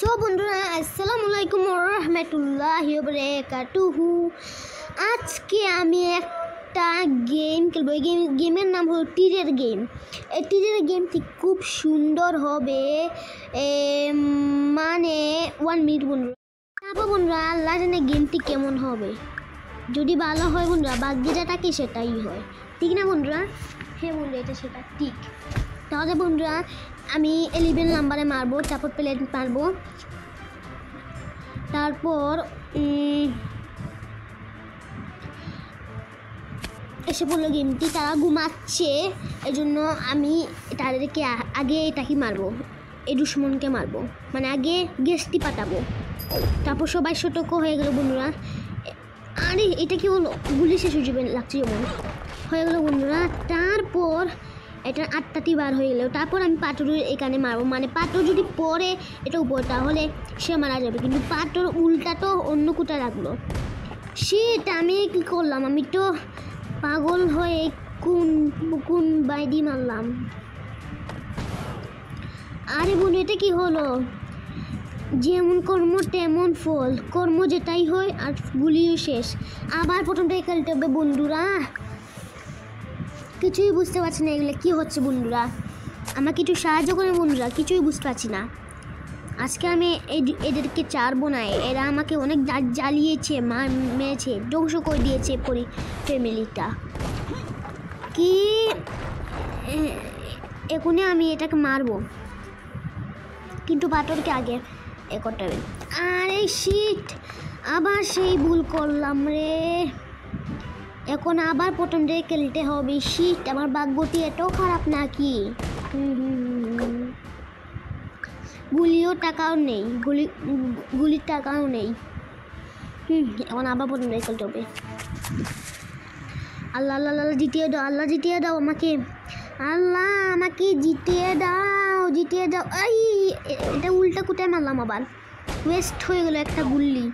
So বন্ধুরা আসসালামু আলাইকুম ওয়া রাহমাতুল্লাহি ওয়া বারাকাতুহু। আজকে আমি একটা গেম খেলবো। এই গেমের নাম হলো টিরের গেম। এই টিরের গেমটি খুব সুন্দর হবে, মানে 1 মিনিট বন্ধুরা। তারপর বন্ধুরা আল্লাহ জানে গেমটি কেমন হবে। যদি ভালো হয় বন্ধুরা, ভাগ্যে যেটা থাকে সেটাই হয়, ঠিক না বন্ধুরা? হ্যাঁ বন্ধুরা, এটা সেটা ঠিক। তাহলে বন্ধুরা আমি 11 নাম্বারে মারবো, তারপর প্লেট মারবো, তারপর এসে পড়লো গেমটি। তারা ঘুমাচ্ছে, এই জন্য আমি তাদেরকে আগে এটাকে মারবো, এই দুশ্মনকে মারবো, মানে আগে গেস্টটি পাঠাবো। তারপর সবাই সতর্ক হয়ে গেল বন্ধুরা। আরে এটা কি হলো, গুলি শেষ হয়ে যাবে লাগছে যেমন হয়ে গেলো বন্ধুরা। তারপর এটা 8টাটি বার হয়ে গেল। তারপর আমি পাথর এখানে মারবো, মানে পাথর যদি পরে এটা উপর তাহলে সে মারা যাবে, কিন্তু পাথর উল্টা তো অন্য কোথায় রাখলো। সেটা আমি কী করলাম, আমি তো পাগল হয়ে কোন বাইদি মারলাম। আরে বন্ধু এটা কি হলো, যেমন কর্ম তেমন ফল, কর্ম যেটাই হয় আর গুলিও শেষ। আবার প্রথমটাই খেলতে হবে বন্ধুরা। কিছুই বুঝতে পারছি না এগুলো কী হচ্ছে বন্ধুরা, আমাকে একটু সাহায্য করে বন্ধুরা, কিছুই বুঝতে পারছি না। আজকে আমি এদেরকে ছাড়বো না, এরা আমাকে অনেক জ্বালিয়েছে, মেরেছে, ধ্বংস করে দিয়েছে ফ্যামিলিটা। কি এখনই আমি এটাকে মারবো, কিন্তু পাথরকে আগে এ করতে হবে। আরে শিট, আবার সেই ভুল করলাম রে। এখন আবার প্রথম থেকে খেলতে হবে। শিট, আমার ভাগ্যটি এটাও খারাপ নাকি? গুলিও টাকাও নেই, গুলির টাকাও নেই। এখন আবার প্রথম থেকে খেলতে হবে। আল্লাহ আল্লাহ আল্লাহ জিতিয়ে দাও, আল্লাহ জিতিয়ে দাও আমাকে, আল্লাহ আমাকে জিতিয়ে দাও, জিতিয়ে দাও। এই এটা উল্টা কোথায় মারলাম, আবার ওয়েস্ট হয়ে গেল একটা গুলি।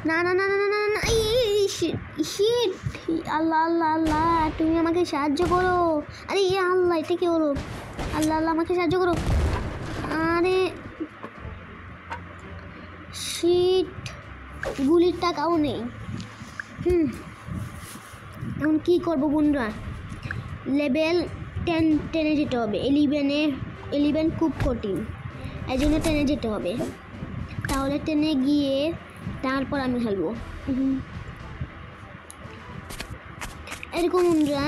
না না না না না না, শিট, আল্লাহ আল্লাহ আল্লাহ তুমি আমাকে সাহায্য করো। আরে আল্লাহ এটা কি হলো, আল্লাহ আল্লাহ আমাকে সাহায্য করো। আরে শিট, গুলির টাকাও নেই। এখন কী করবো বন্ধুরা, লেভেল 10 যেতে হবে। 11 খুব কঠিন, এই জন্য 10 যেতে হবে। তাহলে 10 গিয়ে তারপর আমি খেলবো। এরকম বন্ধুরা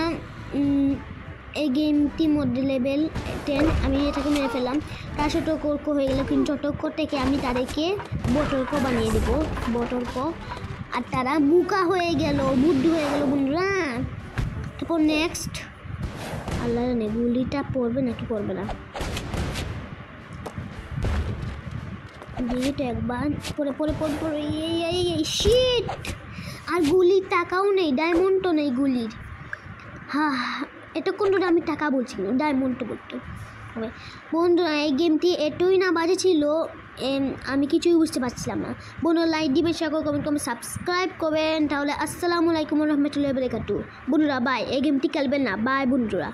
এই গেমটির মধ্যে লেভেল 10, আমি এটাকে মেরে ফেললাম। তার সতর্ক হয়ে গেল, কিন্তু সতর্ক থেকে আমি তাদেরকে বতর্ক বানিয়ে দেবো, বতর্ক। আর তারা বুকা হয়ে গেল, বুদ্ধি হয়ে গেল বন্ধুরা। তারপর নেক্সট আল্লাহ জানে গুলিটা পড়বে নাকি পড়বে না। গুলিটা একবার পরে এই শিট, আর গুলির টাকাও নেই, ডায়মন্ডও নেই গুলির। এটা কোনটা আমি টাকা বলছি না, ডায়মন্ড বলতে হবে বন্ধুরা। এই গেমটি এতই না বাজে ছিল, আমি কিছুই বুঝতে পারছিলাম না। বন্ধুরা লাইক দিবেন, শেয়ার করবেন, কমেন্ট করবেন, সাবস্ক্রাইব করবেন। তাহলে আসসালামু আলাইকুম ওয়া রাহমাতুল্লাহি ওয়া বারাকাতুহু বন্ধুরা, বাই। এই গেমটি খেলবেন না, বাই বন্ধুরা।